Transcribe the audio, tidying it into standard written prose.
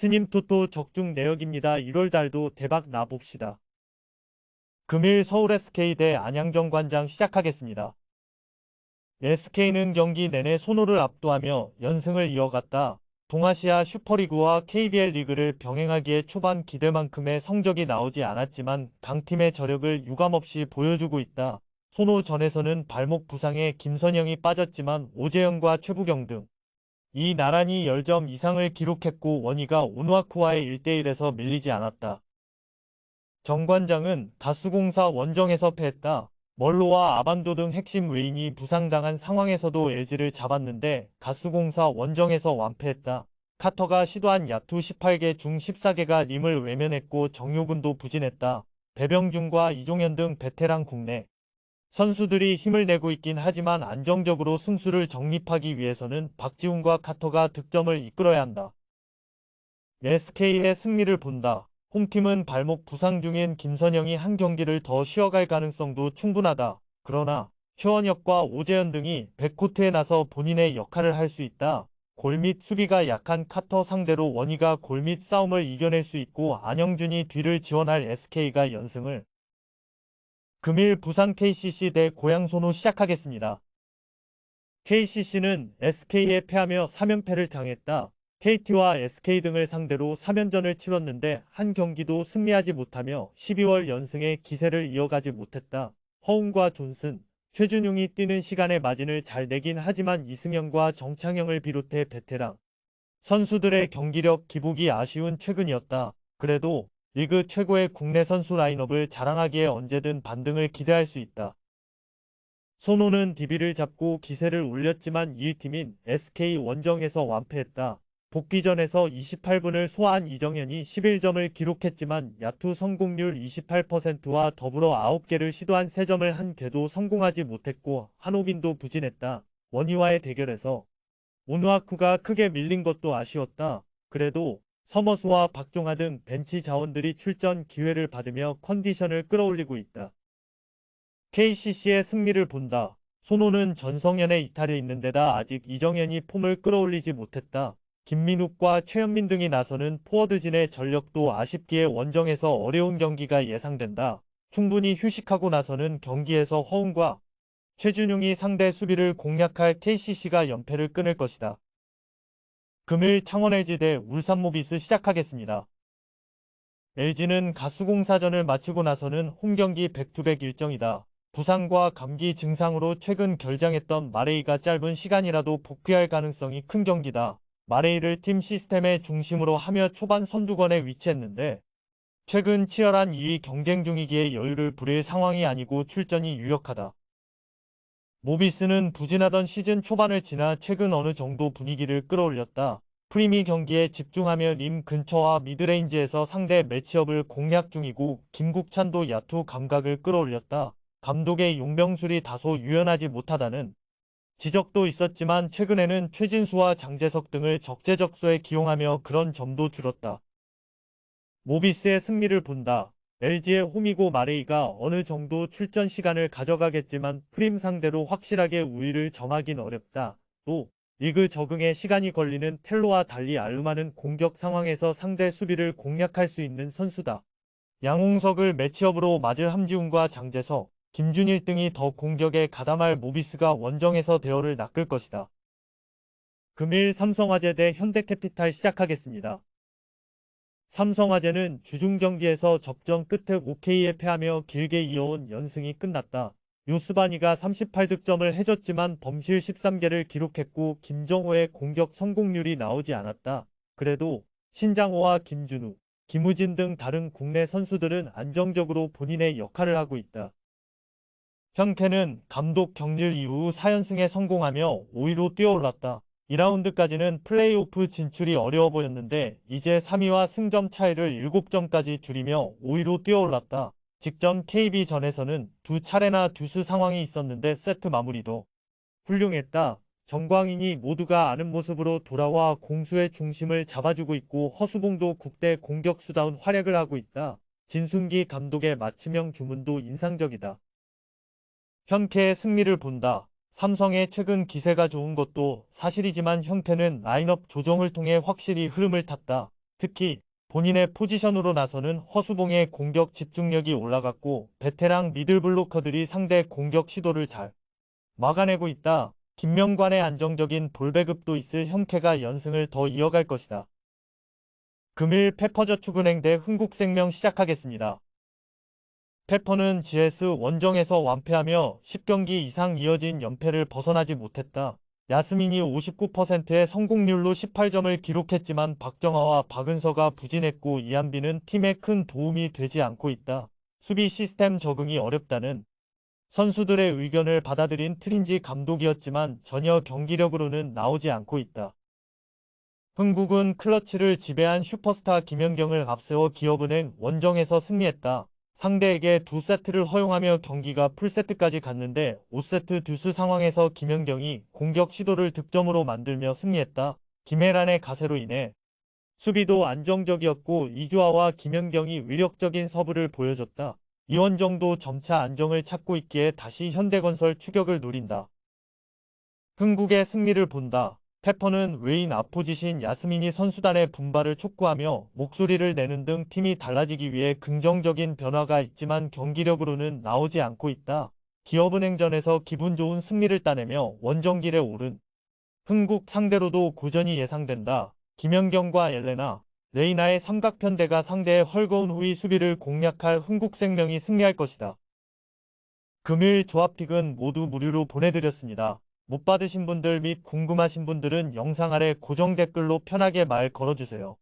스님 토토 적중 내역입니다. 1월 달도 대박 나봅시다. 금일 서울 SK 대 안양전 관장 시작하겠습니다. SK는 경기 내내 손호를 압도하며 연승을 이어갔다. 동아시아 슈퍼리그와 KBL 리그를 병행하기에 초반 기대만큼의 성적이 나오지 않았지만 강팀의 저력을 유감없이 보여주고 있다. 손호전에서는 발목 부상에 김선영이 빠졌지만 오재영과 최부경 등 이 나란히 10점 이상을 기록했고 원희가 오누아쿠와의 1대1에서 밀리지 않았다. 정 관장은 가스공사 원정에서 패했다. 멀로와 아반도 등 핵심 외인이 부상당한 상황에서도 LG를 잡았는데 가스공사 원정에서 완패했다. 카터가 시도한 야투 18개 중 14개가 림을 외면했고 정효근도 부진했다. 배병준과 이종현 등 베테랑 국내 선수들이 힘을 내고 있긴 하지만 안정적으로 승수를 정립하기 위해서는 박지훈과 카터가 득점을 이끌어야 한다. SK의 승리를 본다. 홈팀은 발목 부상 중인 김선영이 한 경기를 더 쉬어갈 가능성도 충분하다. 그러나 최원혁과 오재현 등이 백코트에 나서 본인의 역할을 할 수 있다. 골 및 수비가 약한 카터 상대로 원희가 골 및 싸움을 이겨낼 수 있고 안영준이 뒤를 지원할 SK가 연승을 금일 부산 KCC 대 고양 손호 시작하겠습니다. KCC는 SK에 패하며 3연패를 당했다. KT와 SK 등을 상대로 3연전을 치렀는데 한 경기도 승리하지 못하며 12월 연승의 기세를 이어가지 못했다. 허웅과 존슨, 최준용이 뛰는 시간에 마진을 잘 내긴 하지만 이승현과 정창영을 비롯해 베테랑 선수들의 경기력 기복이 아쉬운 최근이었다. 그래도 리그 최고의 국내 선수 라인업을 자랑하기에 언제든 반등을 기대할 수 있다. 손호는 DB를 잡고 기세를 올렸지만 2위팀인 SK 원정에서 완패했다. 복귀전에서 28분을 소화한 이정현이 11점을 기록했지만 야투 성공률 28%와 더불어 9개를 시도한 3점을 한 개도 성공하지 못했고 한호빈도 부진했다. 원희와의 대결에서 오누아쿠가 크게 밀린 것도 아쉬웠다. 그래도 서머스와 박종하 등 벤치 자원들이 출전 기회를 받으며 컨디션을 끌어올리고 있다. KCC의 승리를 본다. 손호는 전성현의 이탈이 있는 데다 아직 이정현이 폼을 끌어올리지 못했다. 김민욱과 최현민 등이 나서는 포워드진의 전력도 아쉽기에 원정에서 어려운 경기가 예상된다. 충분히 휴식하고 나서는 경기에서 허웅과 최준용이 상대 수비를 공략할 KCC가 연패를 끊을 것이다. 금일 창원 LG 대 울산 모비스 시작하겠습니다. LG는 가수공사전을 마치고 나서는 홈경기 백투백 일정이다. 부상과 감기 증상으로 최근 결장했던 마레이가 짧은 시간이라도 복귀할 가능성이 큰 경기다. 마레이를 팀 시스템의 중심으로 하며 초반 선두권에 위치했는데 최근 치열한 2위 경쟁 중이기에 여유를 부릴 상황이 아니고 출전이 유력하다. 모비스는 부진하던 시즌 초반을 지나 최근 어느 정도 분위기를 끌어올렸다. 프리미 경기에 집중하며 림 근처와 미드레인지에서 상대 매치업을 공략 중이고 김국찬도 야투 감각을 끌어올렸다. 감독의 용병술이 다소 유연하지 못하다는 지적도 있었지만 최근에는 최진수와 장재석 등을 적재적소에 기용하며 그런 점도 줄었다. 모비스의 승리를 본다. LG의 홈이고 마레이가 어느 정도 출전 시간을 가져가겠지만 프림 상대로 확실하게 우위를 점하긴 어렵다. 또 리그 적응에 시간이 걸리는 텔로와 달리 알루마는 공격 상황에서 상대 수비를 공략할 수 있는 선수다. 양홍석을 매치업으로 맞을 함지훈과 장재석, 김준일 등이 더 공격에 가담할 모비스가 원정에서 대열을 낚을 것이다. 금일 삼성화재 대 현대캐피탈 시작하겠습니다. 삼성화재는 주중 경기에서 접전 끝에 OK에 패하며 길게 이어온 연승이 끝났다. 요스바니가 38득점을 해줬지만 범실 13개를 기록했고 김정호의 공격 성공률이 나오지 않았다. 그래도 신장호와 김준우, 김우진 등 다른 국내 선수들은 안정적으로 본인의 역할을 하고 있다. 현캐는 감독 경질 이후 4연승에 성공하며 5위로 뛰어올랐다. 2라운드까지는 플레이오프 진출이 어려워 보였는데 이제 3위와 승점 차이를 7점까지 줄이며 5위로 뛰어올랐다. 직전 KB전에서는 두 차례나 듀스 상황이 있었는데 세트 마무리도 훌륭했다. 정광인이 모두가 아는 모습으로 돌아와 공수의 중심을 잡아주고 있고 허수봉도 국대 공격수다운 활약을 하고 있다. 진순기 감독의 맞춤형 주문도 인상적이다. 현캐의 승리를 본다. 삼성의 최근 기세가 좋은 것도 사실이지만 현캐는 라인업 조정을 통해 확실히 흐름을 탔다. 특히 본인의 포지션으로 나서는 허수봉의 공격 집중력이 올라갔고 베테랑 미들블로커들이 상대 공격 시도를 잘 막아내고 있다. 김명관의 안정적인 볼 배급도 있을 형태가 연승을 더 이어갈 것이다. 금일 페퍼저축은행 대 흥국생명 시작하겠습니다. 페퍼는 GS 원정에서 완패하며 10경기 이상 이어진 연패를 벗어나지 못했다. 야스민이 59%의 성공률로 18점을 기록했지만 박정아와 박은서가 부진했고 이한빈은 팀에 큰 도움이 되지 않고 있다. 수비 시스템 적응이 어렵다는 선수들의 의견을 받아들인 트린지 감독이었지만 전혀 경기력으로는 나오지 않고 있다. 흥국은 클러치를 지배한 슈퍼스타 김연경을 앞세워 기업은행 원정에서 승리했다. 상대에게 2세트를 허용하며 경기가 풀세트까지 갔는데 5세트 듀스 상황에서 김연경이 공격 시도를 득점으로 만들며 승리했다. 김혜란의 가세로 인해 수비도 안정적이었고 이주아와 김연경이 위력적인 서브를 보여줬다. 이원정도 점차 안정을 찾고 있기에 다시 현대건설 추격을 노린다. 흥국의 승리를 본다. 페퍼는 외인 아포지신 야스민이 선수단의 분발을 촉구하며 목소리를 내는 등 팀이 달라지기 위해 긍정적인 변화가 있지만 경기력으로는 나오지 않고 있다. 기업은행전에서 기분 좋은 승리를 따내며 원정길에 오른 흥국 상대로도 고전이 예상된다. 김연경과 엘레나, 레이나의 삼각편대가 상대의 헐거운 후위 수비를 공략할 흥국생명이 승리할 것이다. 금일 조합픽은 모두 무료로 보내드렸습니다. 못 받으신 분들 및 궁금하신 분들은 영상 아래 고정 댓글로 편하게 말 걸어주세요.